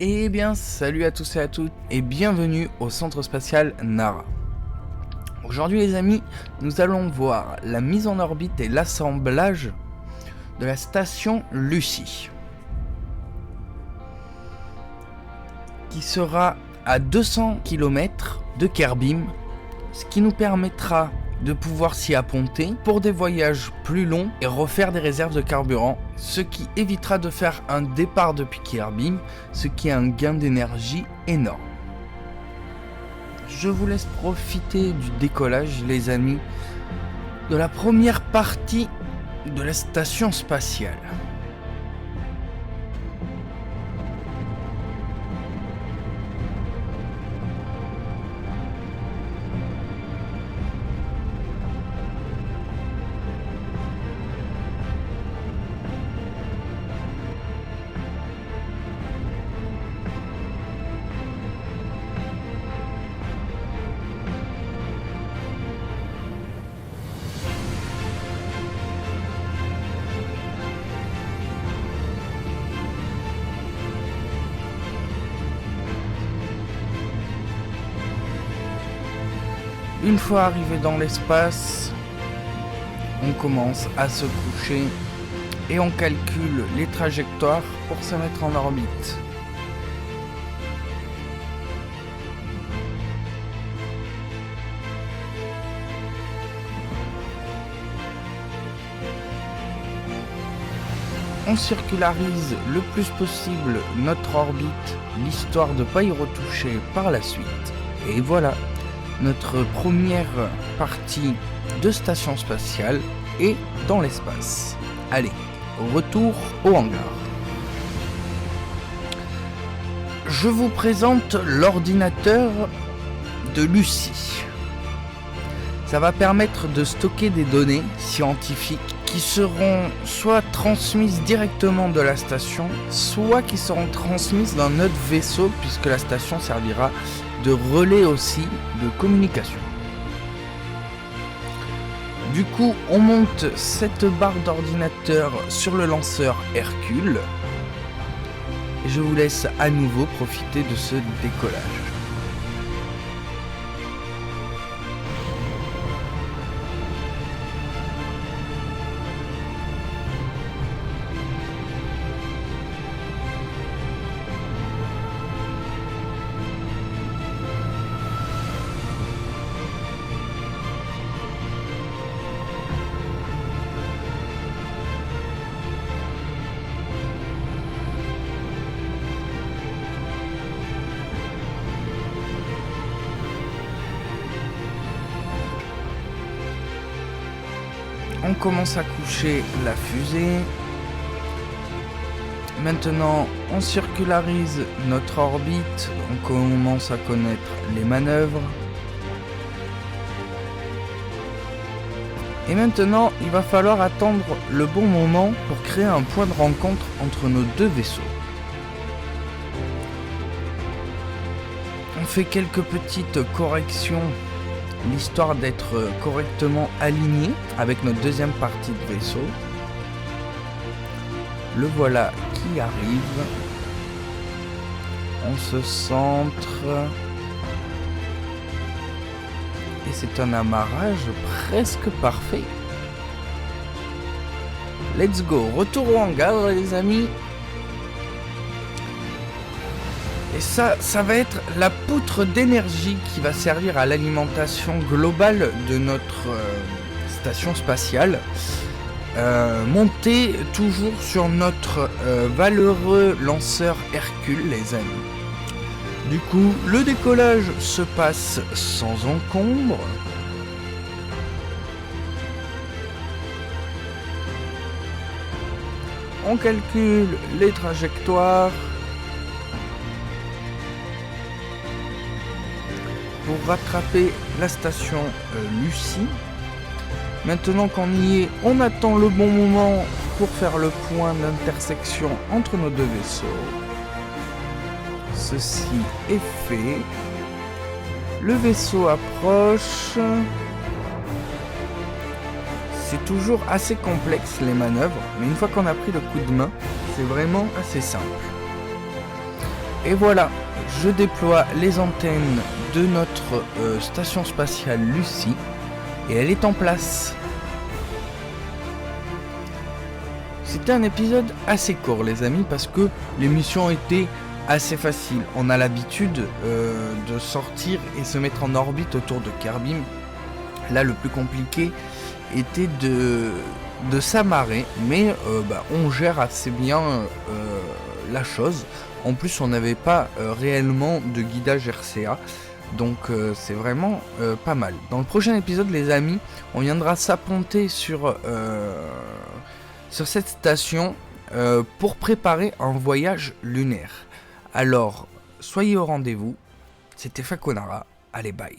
Eh bien, salut à tous et à toutes et bienvenue au centre spatial Nara. Aujourd'hui les amis, nous allons voir la mise en orbite et l'assemblage de la station Lucie, qui sera à 200 km de Kerbin, ce qui nous permettra de pouvoir s'y apponter pour des voyages plus longs et refaire des réserves de carburant, ce qui évitera de faire un départ depuis Kerbin, ce qui est un gain d'énergie énorme. Je vous laisse profiter du décollage les amis, de la première partie de la station spatiale. Une fois arrivé dans l'espace, on commence à se coucher et on calcule les trajectoires pour se mettre en orbite. On circularise le plus possible notre orbite, l'histoire de ne pas y retoucher par la suite. Et voilà, notre première partie de station spatiale est dans l'espace. Allez, retour au hangar. Je vous présente l'ordinateur de Lucie. Ça va permettre de stocker des données scientifiques qui seront soit transmises directement de la station, soit qui seront transmises dans notre vaisseau, puisque la station servira de relais aussi de communication. Du coup, on monte cette barre d'ordinateur sur le lanceur Hercule. Et je vous laisse à nouveau profiter de ce décollage. On commence à coucher la fusée. Maintenant, on circularise notre orbite. On commence à connaître les manœuvres. Et maintenant, il va falloir attendre le bon moment pour créer un point de rencontre entre nos deux vaisseaux. On fait quelques petites corrections, l'histoire d'être correctement aligné avec notre deuxième partie de vaisseau. Le voilà qui arrive. On se centre. Et c'est un amarrage presque parfait. Let's go, retour au hangar les amis. Et ça va être la poutre d'énergie qui va servir à l'alimentation globale de notre station spatiale. Montée toujours sur notre valeureux lanceur Hercule, les amis. Du coup, le décollage se passe sans encombre. On calcule les trajectoires. Pour rattraper la station Lucie. Maintenant qu'on y est, on attend le bon moment pour faire le point d'intersection entre nos deux vaisseaux. Ceci est fait. Le vaisseau approche. C'est toujours assez complexe les manœuvres, mais une fois qu'on a pris le coup de main, c'est vraiment assez simple. Et voilà, je déploie les antennes de notre station spatiale Lucie et elle est en place. C'était un épisode assez court les amis parce que l'émission était assez facile. On a l'habitude de sortir et se mettre en orbite autour de Kerbin. Là le plus compliqué était de s'amarrer, mais on gère assez bien la chose. En plus on n'avait pas réellement de guidage RCA, donc c'est vraiment pas mal. Dans le prochain épisode les amis, on viendra s'apponter sur cette station pour préparer un voyage lunaire. Alors soyez au rendez-vous, c'était Fakonara, allez bye.